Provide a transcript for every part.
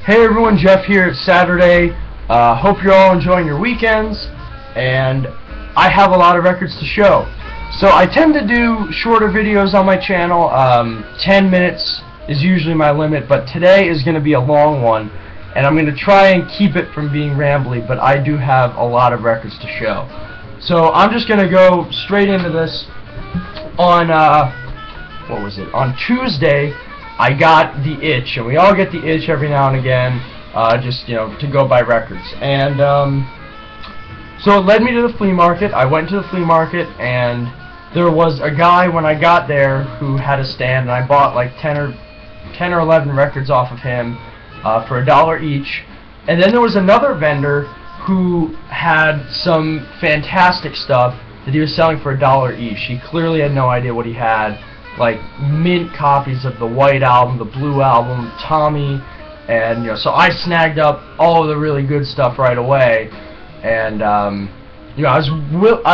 Hey everyone, Jeff here. It's Saturday. Hope you're all enjoying your weekends, and I have a lot of records to show. So I tend to do shorter videos on my channel. 10 minutes is usually my limit, but today is going to be a long one, and I'm going to try and keep it from being rambly, but I do have a lot of records to show. So I'm just going to go straight into this. On on Tuesday, I got the itch, and we all get the itch every now and again, just, to go buy records. And so it led me to the flea market. I went to the flea market, and there was a guy when I got there who had a stand, and I bought like 10 or 11 records off of him for $1 each. And then there was another vendor who had some fantastic stuff that he was selling for $1 each. He clearly had no idea what he had. Like mint copies of the White Album, the Blue Album, Tommy, and so I snagged up all of the really good stuff right away, and I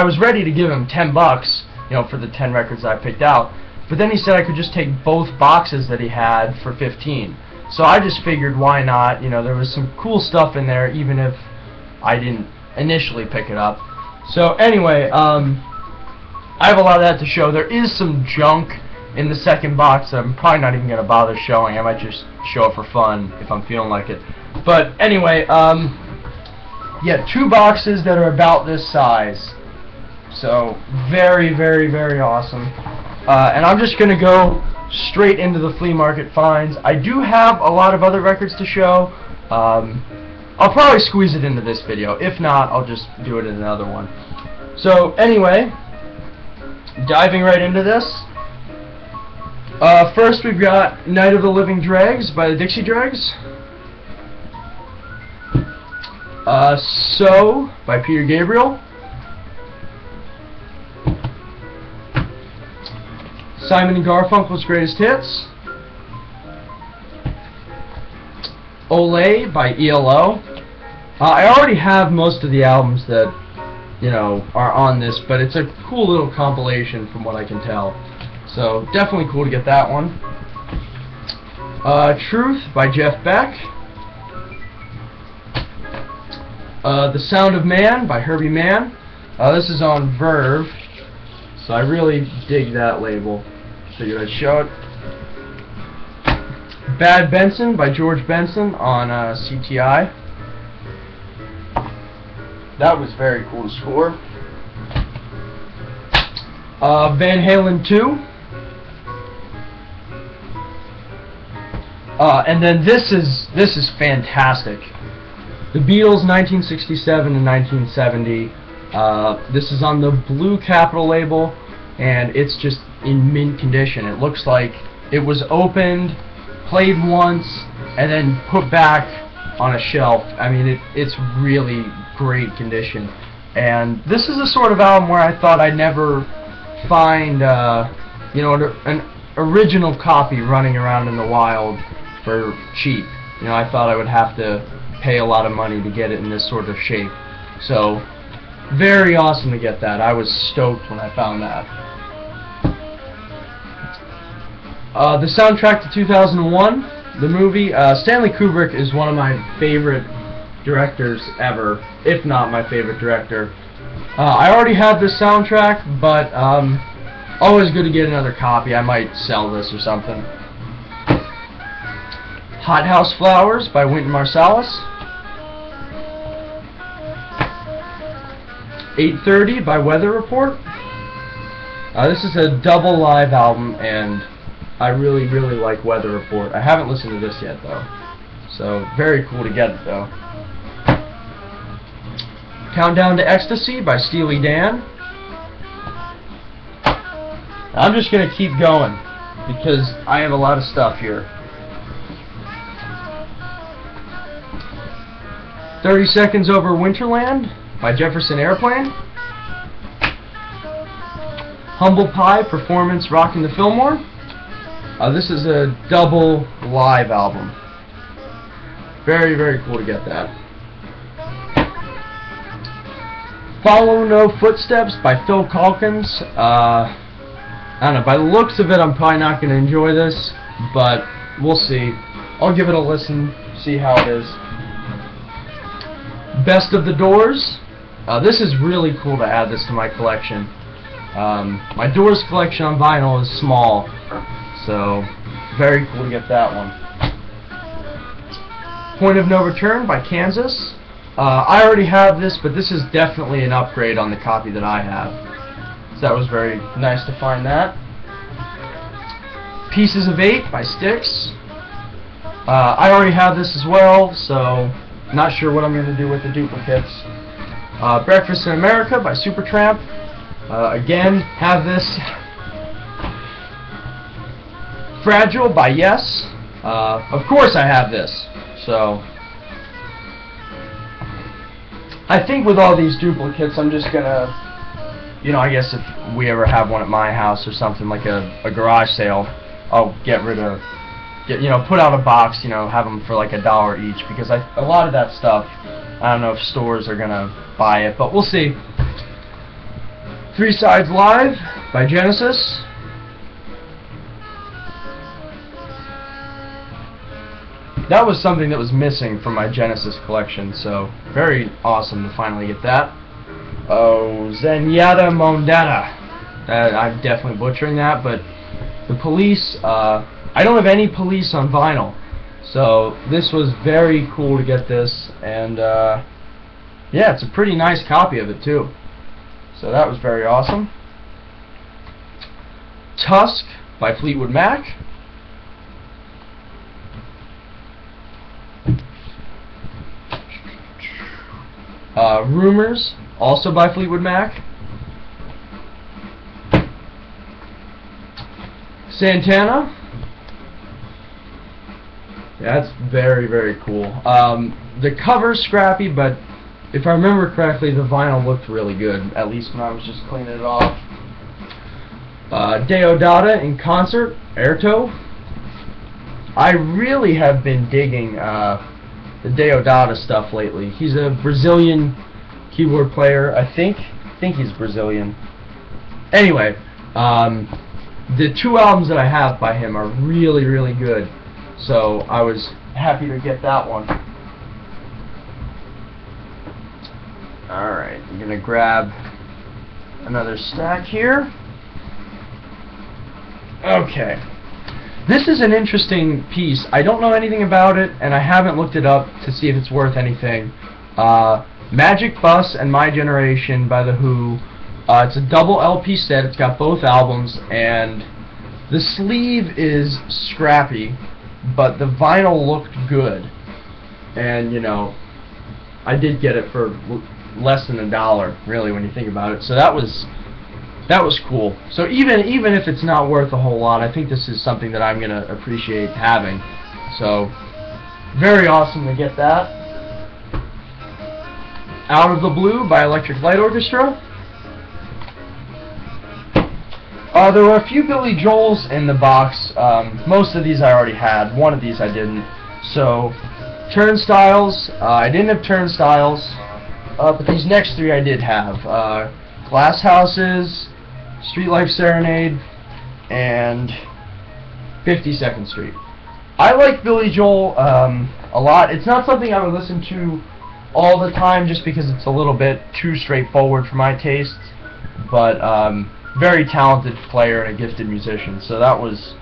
was ready to give him $10, for the 10 records I picked out. But then he said I could just take both boxes that he had for $15. So I just figured, why not? There was some cool stuff in there, even if I didn't initially pick it up. So anyway, I have a lot of that to show. There is some junk in the second box that I'm probably not even going to bother showing. I might just show it for fun if I'm feeling like it. But anyway, yeah, 2 boxes that are about this size. So very, very, very awesome. And I'm just going to go straight into the flea market finds. I do have a lot of other records to show. I'll probably squeeze it into this video. If not, I'll just do it in another one. So anyway, diving right into this. First we've got Night of the Living Dregs by the Dixie Dregs. So by Peter Gabriel. Simon and Garfunkel's Greatest Hits. Olé by ELO. I already have most of the albums that are on this, but it's a cool little compilation from what I can tell. So definitely cool to get that one. Truth by Jeff Beck. The Sound of Man by Herbie Mann. This is on Verve, so I really dig that label. Figured I'd show it. Bad Benson by George Benson on CTI. That was very cool to score. Van Halen 2. And then this is fantastic. The Beatles 1967 and 1970. This is on the Blue Capitol label, and it's just in mint condition. It looks like it was opened, played once, and then put back on a shelf. I mean, it's really great condition. And this is the sort of album where I thought I'd never find an original copy running around in the wild for cheap. I thought I would have to pay a lot of money to get it in this sort of shape. So very awesome to get that. I was stoked when I found that. The soundtrack to 2001, the movie. Stanley Kubrick is one of my favorite directors ever, if not my favorite director. I already have this soundtrack, but always good to get another copy. I might sell this or something. Hothouse Flowers by Wynton Marsalis. 8:30 by Weather Report. This is a double live album, and I really, really like Weather Report. I haven't listened to this yet, though. So, very cool to get it, though. Countdown to Ecstasy by Steely Dan. I'm just going to keep going, because I have a lot of stuff here. 30 Seconds Over Winterland by Jefferson Airplane. Humble Pie Performance Rockin' the Fillmore. This is a double live album. Very, very cool to get that. Follow No Footsteps by Phil Calkins. I don't know, by the looks of it, I'm probably not going to enjoy this, but we'll see. I'll give it a listen, see how it is. Best of the Doors. This is really cool to add this to my collection. My Doors collection on vinyl is small, so very cool to get that one. Point of No Return by Kansas. I already have this, but this is definitely an upgrade on the copy that I have. So that was very nice to find that. Pieces of 8 by Styx. I already have this as well, so not sure what I'm going to do with the duplicates. Breakfast in America by Supertramp. Again, have this. Fragile by Yes. Of course I have this. So I think with all these duplicates, I'm just gonna, you know, I guess if we ever have one at my house or something like a garage sale, I'll put out a box, you know, have them for like $1 each, because a lot of that stuff, I don't know if stores are gonna buy it, but we'll see. Three Sides Live by Genesis. That was something that was missing from my Genesis collection, so very awesome to finally get that. Oh, Zenyatta Mondatta. I'm definitely butchering that, but the Police, I don't have any Police on vinyl, so this was very cool to get this, and yeah, it's a pretty nice copy of it too. So that was very awesome. Tusk by Fleetwood Mac. Rumors, also by Fleetwood Mac. Santana. Yeah, that's very, very cool. The cover's scrappy, but if I remember correctly, the vinyl looked really good, at least when I was just cleaning it off. Deodata in concert, Airto. I really have been digging the Deodata stuff lately. He's a Brazilian keyboard player, I think he's Brazilian. Anyway, the 2 albums that I have by him are really, really good, so I was happy to get that one. Alright, I'm gonna grab another stack here. Okay. This is an interesting piece. I don't know anything about it, and I haven't looked it up to see if it's worth anything. Magic Bus and My Generation by The Who. It's a double LP set. It's got both albums, and the sleeve is scrappy, but the vinyl looked good. And, you know, I did get it for less than $1, really, when you think about it. So that was cool. So even if it's not worth a whole lot, I think this is something that I'm gonna appreciate having. So very awesome to get that. Out of the Blue by Electric Light Orchestra. There were a few Billy Joels in the box. Most of these I already had. One of these I didn't. So Turnstiles. I didn't have Turnstiles, but these next 3 I did have. Glass Houses, Street Life Serenade, and 52nd Street. I like Billy Joel a lot. It's not something I would listen to all the time just because it's a little bit too straightforward for my tastes, but very talented player and a gifted musician, so that was,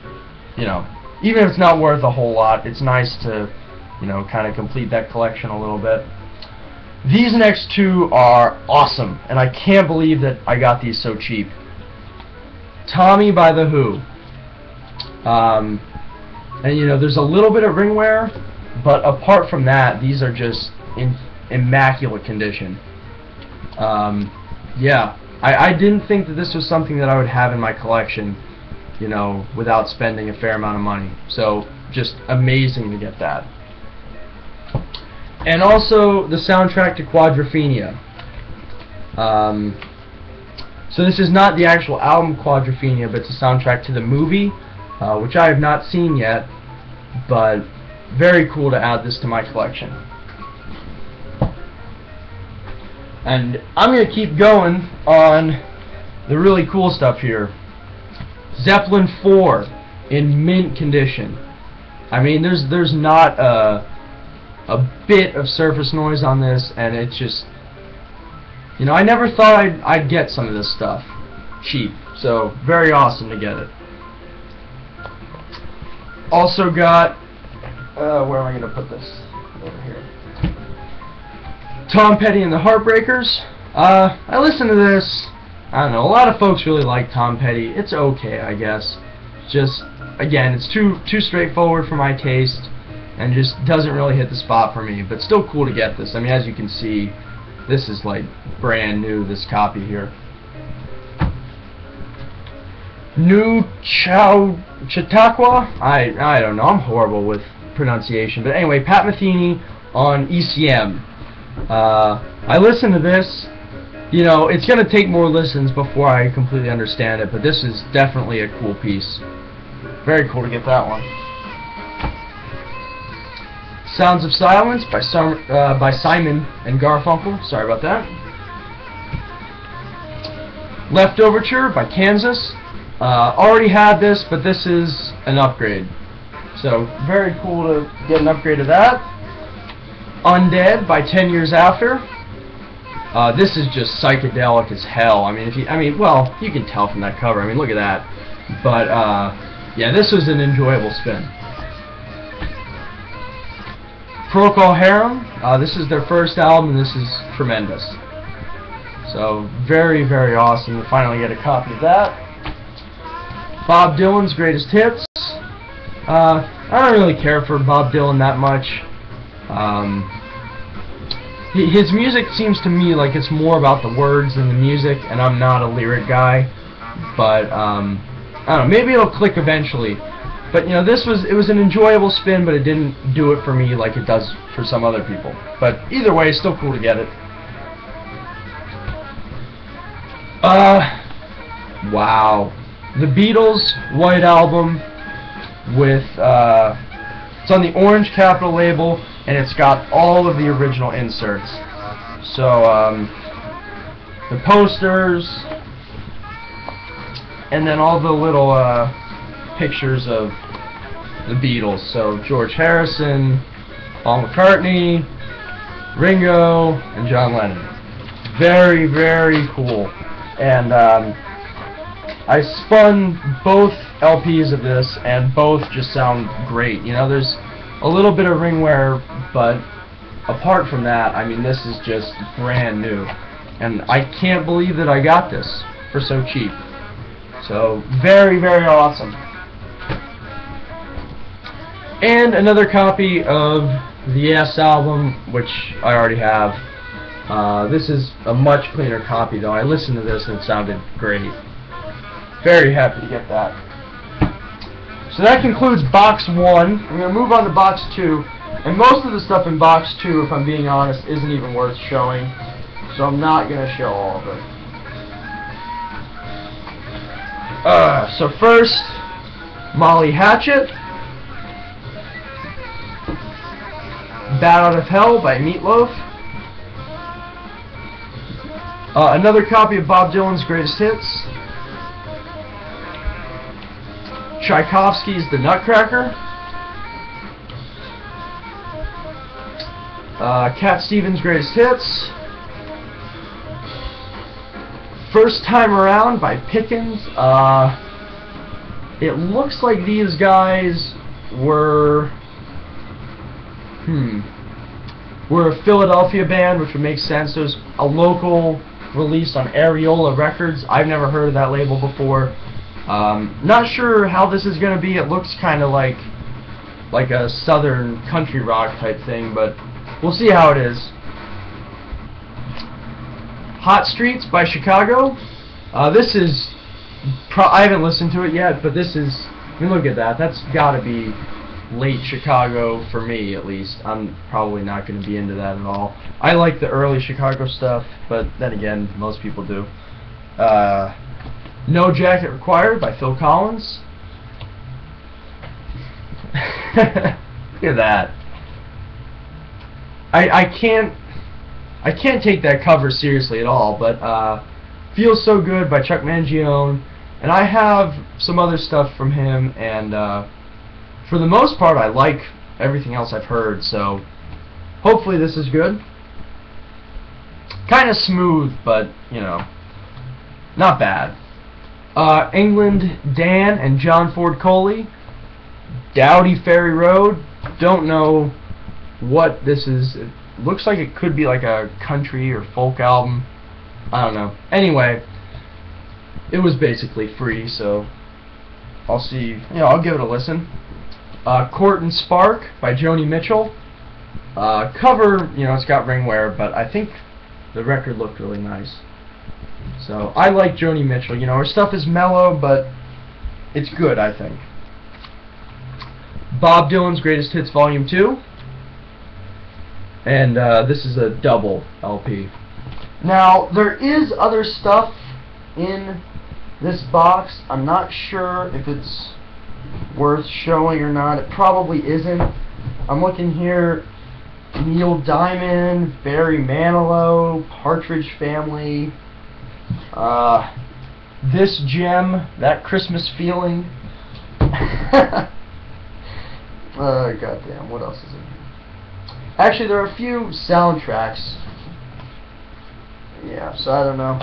you know, even if it's not worth a whole lot, it's nice to, you know, kind of complete that collection a little bit. These next 2 are awesome, and I can't believe that I got these so cheap. Tommy by The Who. And you know, there's a little bit of ring wear, but apart from that, these are just in immaculate condition. Yeah, I didn't think that this was something that I would have in my collection, you know, without spending a fair amount of money. So just amazing to get that. And also the soundtrack to Quadrophenia. So this is not the actual album Quadrophenia, but it's a soundtrack to the movie, which I have not seen yet, but very cool to add this to my collection. And I'm going to keep going on the really cool stuff here. Zeppelin 4 in mint condition. I mean, there's not a bit of surface noise on this, and it's just, you know, I never thought I'd get some of this stuff cheap, so very awesome to get it. Also got, where am I going to put this? Over here. Tom Petty and the Heartbreakers. I listened to this. I don't know, a lot of folks really like Tom Petty. It's okay, I guess. Just, again, it's too straightforward for my taste, and just doesn't really hit the spot for me, but still cool to get this. I mean, as you can see, this is like brand new, this copy here. New Chautauqua? I don't know, I'm horrible with pronunciation, but anyway, Pat Metheny on ECM. I listened to this. You know, it's going to take more listens before I completely understand it, but this is definitely a cool piece. Very cool to get that one. Sounds of Silence by Simon and Garfunkel. Sorry about that. Leftoverture by Kansas. Already had this, but this is an upgrade. So, very cool to get an upgrade of that. Undead by 10 Years After. This is just psychedelic as hell. I mean, well, you can tell from that cover. I mean, look at that. But yeah, this was an enjoyable spin. Procol Harum. This is their first album, and this is tremendous. So very, very awesome to finally get a copy of that. Bob Dylan's Greatest Hits. I don't really care for Bob Dylan that much. His music seems to me like it's more about the words than the music, and I'm not a lyric guy. But I don't know, maybe it'll click eventually. But you know, it was an enjoyable spin, but it didn't do it for me like it does for some other people. But either way, it's still cool to get it. Wow, the Beatles White Album with it's on the Orange Capitol label, and it's got all of the original inserts. So the posters, and then all the little pictures of the Beatles. So George Harrison, Paul McCartney, Ringo, and John Lennon. Very, very cool. And I spun both LPs of this, and both just sound great. You know, there's a little bit of ring wear, but apart from that, I mean, this is just brand new. And I can't believe that I got this for so cheap. So, very, very awesome. And another copy of the Yes album, which I already have. This is a much cleaner copy, though. I listened to this and it sounded great. Very happy to get that. So that concludes box 1. I'm going to move on to box 2. And most of the stuff in box 2, if I'm being honest, isn't even worth showing. So I'm not going to show all of it. So first, Molly Hatchet. Bat Out of Hell by Meatloaf. Another copy of Bob Dylan's Greatest Hits. Tchaikovsky's The Nutcracker. Cat Stevens' Greatest Hits. First Time Around by Pickens. It looks like these guys were a Philadelphia band, which would make sense. There's a local release on Areola Records. I've never heard of that label before. Not sure how this is going to be. It looks kind of like a southern country rock type thing, but we'll see how it is. Hot Streets by Chicago. This is, I haven't listened to it yet, but this is, I mean, look at that. That's got to be late Chicago for me, at least. I'm probably not going to be into that at all. I like the early Chicago stuff, but then again, most people do. No Jacket Required by Phil Collins. Look at that. I can't take that cover seriously at all, but Feels So Good by Chuck Mangione, and I have some other stuff from him, and for the most part, I like everything else I've heard, so hopefully this is good. Kind of smooth, but, you know, not bad. England, Dan and John Ford Coley, Dowdy Ferry Road. Don't know what this is. It looks like it could be like a country or folk album. I don't know. Anyway, it was basically free, so I'll see. You know, I'll give it a listen. Court and Spark by Joni Mitchell. Cover, you know, it's got ring wear, but I think the record looked really nice. So I like Joni Mitchell. You know, her stuff is mellow, but it's good, I think. Bob Dylan's Greatest Hits Volume 2. And this is a double LP. Now, there is other stuff in this box. I'm not sure if it's worth showing or not. It probably isn't. I'm looking here. Neil Diamond, Barry Manilow, Partridge Family, This Gem, That Christmas Feeling. Goddamn, what else is in here? Actually, there are a few soundtracks. Yeah, so I don't know.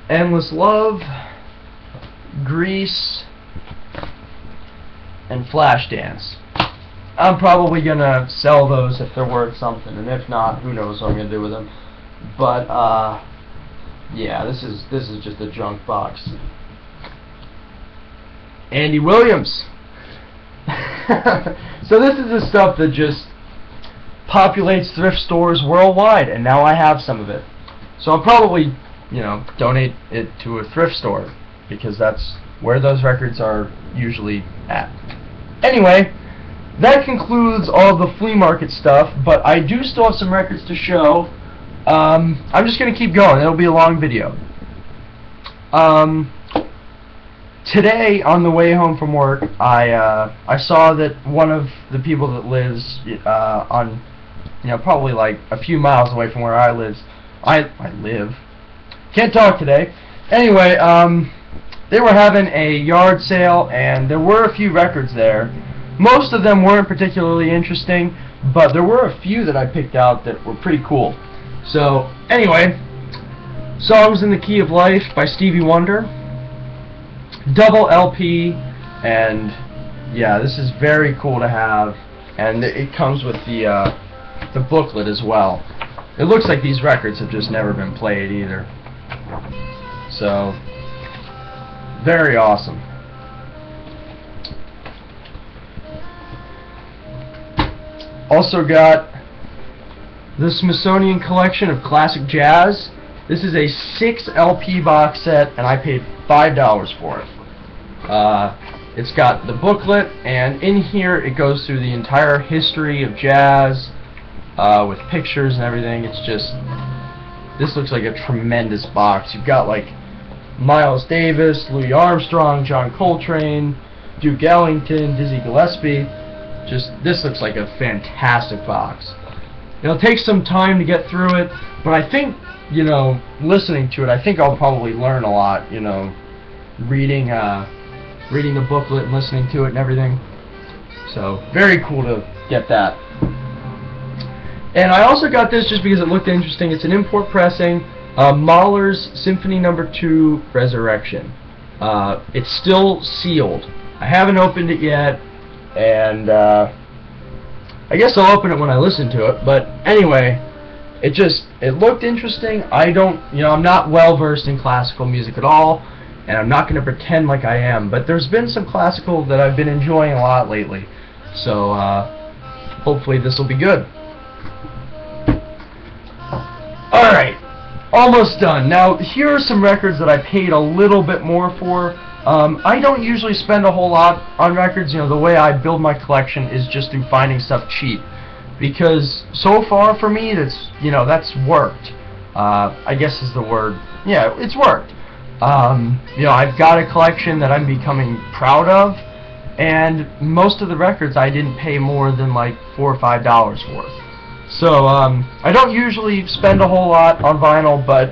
Endless Love, Grease, and Flashdance. I'm probably gonna sell those if they're worth something, and if not, who knows what I'm gonna do with them. But yeah, this is just a junk box. Andy Williams. So this is the stuff that just populates thrift stores worldwide, and now I have some of it. So I'll probably, you know, donate it to a thrift store, because that's where those records are usually at. Anyway, that concludes all of the flea market stuff, but I do still have some records to show. I'm just going to keep going. It'll be a long video. Today, on the way home from work, I saw that one of the people that lives on, you know, probably like a few miles away from where I live. Can't talk today. Anyway, they were having a yard sale, and there were a few records there. Most of them weren't particularly interesting, but there were a few that I picked out that were pretty cool. So, anyway, Songs in the Key of Life by Stevie Wonder, double LP, and yeah, this is very cool to have, and it comes with the booklet as well. It looks like these records have just never been played either. So, very awesome. Also got the Smithsonian Collection of Classic Jazz. This is a 6 LP box set, and I paid $5 for it. It's got the booklet, and in here it goes through the entire history of jazz with pictures and everything. It's just, this looks like a tremendous box. You've got like Miles Davis, Louis Armstrong, John Coltrane, Duke Ellington, Dizzy Gillespie. Just, this looks like a fantastic box. It'll take some time to get through it, but I think, you know, listening to it, I think I'll probably learn a lot, you know, reading the booklet and listening to it and everything. So, very cool to get that. And I also got this just because it looked interesting. It's an import pressing, Mahler's Symphony No. 2 Resurrection. It's still sealed. I haven't opened it yet, and I guess I'll open it when I listen to it. But anyway, it looked interesting. I'm not well versed in classical music at all, and I'm not going to pretend like I am, but there's been some classical that I've been enjoying a lot lately. So hopefully this will be good. Alright, almost done. Now, here are some records that I paid a little bit more for. I don't usually spend a whole lot on records. You know, the way I build my collection is just through finding stuff cheap. Because so far for me, that's worked. I guess is the word. Yeah, it's worked. You know, I've got a collection that I'm becoming proud of, and most of the records I didn't pay more than like $4 or $5 for. So, I don't usually spend a whole lot on vinyl, but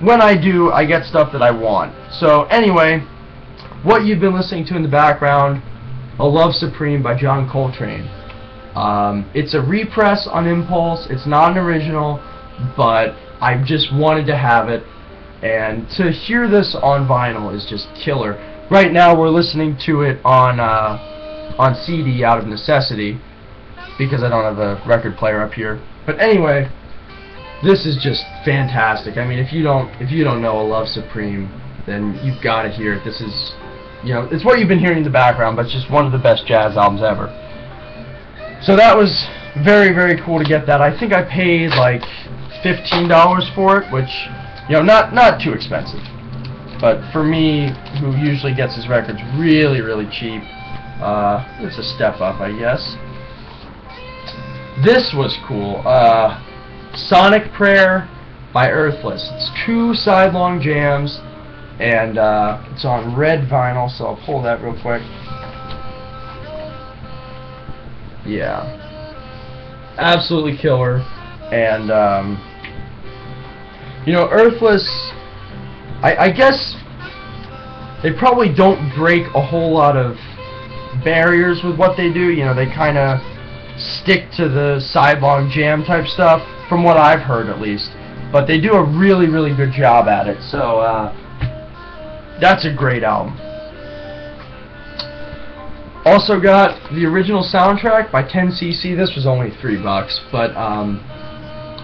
when I do, I get stuff that I want. So, anyway, what you've been listening to in the background, A Love Supreme by John Coltrane. It's a repress on Impulse. It's not an original, but I just wanted to have it, and to hear this on vinyl is just killer. Right now we're listening to it on CD out of necessity because I don't have a record player up here. But anyway, this is just fantastic. I mean, if you don't know A Love Supreme, then you've got to hear it. This is, you know, it's what you've been hearing in the background, but it's just one of the best jazz albums ever. So that was very, very cool to get that. I think I paid like $15 for it, which, you know, not too expensive. But for me, who usually gets his records really, really cheap, it's a step up, I guess. This was cool. Sonic Prayer by Earthless. It's 2 side-long jams, and it's on red vinyl, so I'll pull that real quick. Yeah. Absolutely killer. And, you know, Earthless, I guess they probably don't break a whole lot of barriers with what they do. You know, they kind of stick to the sidelong jam type stuff, from what I've heard at least. But they do a really, really good job at it. So, that's a great album. Also got the original soundtrack by 10cc. This was only $3, but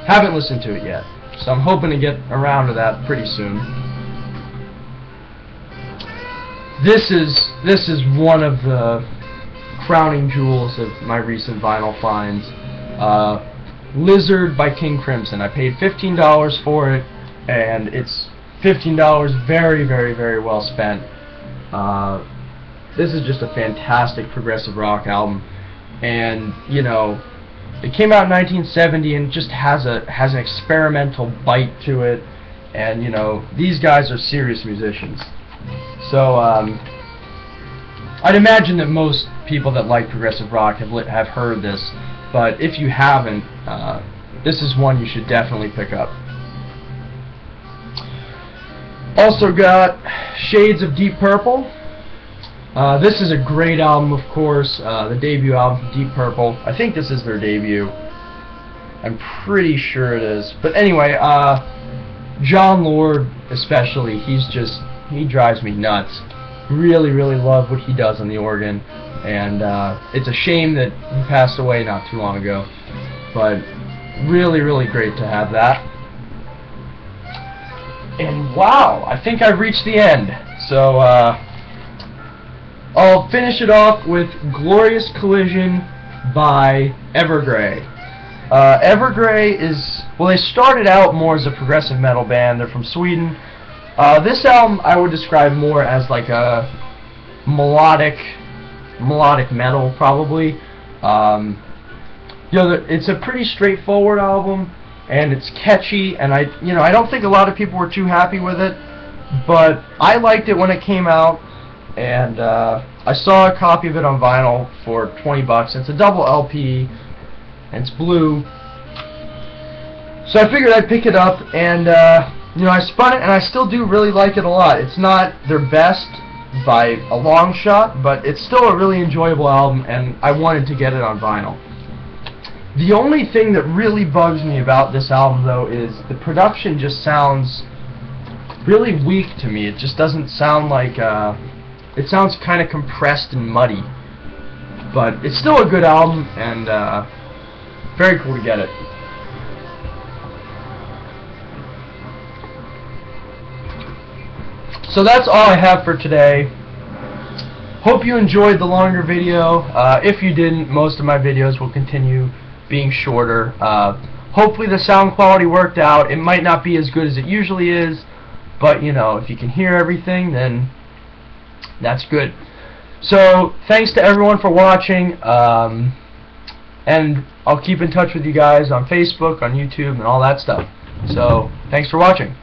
haven't listened to it yet. So I'm hoping to get around to that pretty soon. This is one of the crowning jewels of my recent vinyl finds. Lizard by King Crimson. I paid $15 for it, and it's $15 very, very, very well spent. This is just a fantastic progressive rock album, and you know, it came out in 1970 and just has an experimental bite to it, and you know, these guys are serious musicians. So I'd imagine that most people that like progressive rock have heard this, but if you haven't, this is one you should definitely pick up. Also got Shades of Deep Purple. This is a great album, of course, the debut album, Deep Purple. I think this is their debut. I'm pretty sure it is. But anyway, John Lord especially, he drives me nuts. Really, really love what he does on the organ, and it's a shame that he passed away not too long ago. But really, really great to have that. And wow, I think I've reached the end. So I'll finish it off with Glorious Collision by Evergrey. Evergrey is, well, they started out more as a progressive metal band. They're from Sweden. This album I would describe more as like a melodic metal, probably. You know, it's a pretty straightforward album, and it's catchy, and I don't think a lot of people were too happy with it, but I liked it when it came out, and I saw a copy of it on vinyl for $20. It's a double LP, and it's blue, so I figured I'd pick it up, and you know, I spun it, and I still do really like it a lot. It's not their best by a long shot, but it's still a really enjoyable album, and I wanted to get it on vinyl. The only thing that really bugs me about this album, though, is the production just sounds really weak to me. It just doesn't sound like, it sounds kind of compressed and muddy. But it's still a good album, and very cool to get it. So that's all I have for today. Hope you enjoyed the longer video. If you didn't, most of my videos will continue being shorter. Hopefully the sound quality worked out. It might not be as good as it usually is, but you know, if you can hear everything, then that's good. So thanks to everyone for watching, and I'll keep in touch with you guys on Facebook, on YouTube, and all that stuff. So thanks for watching.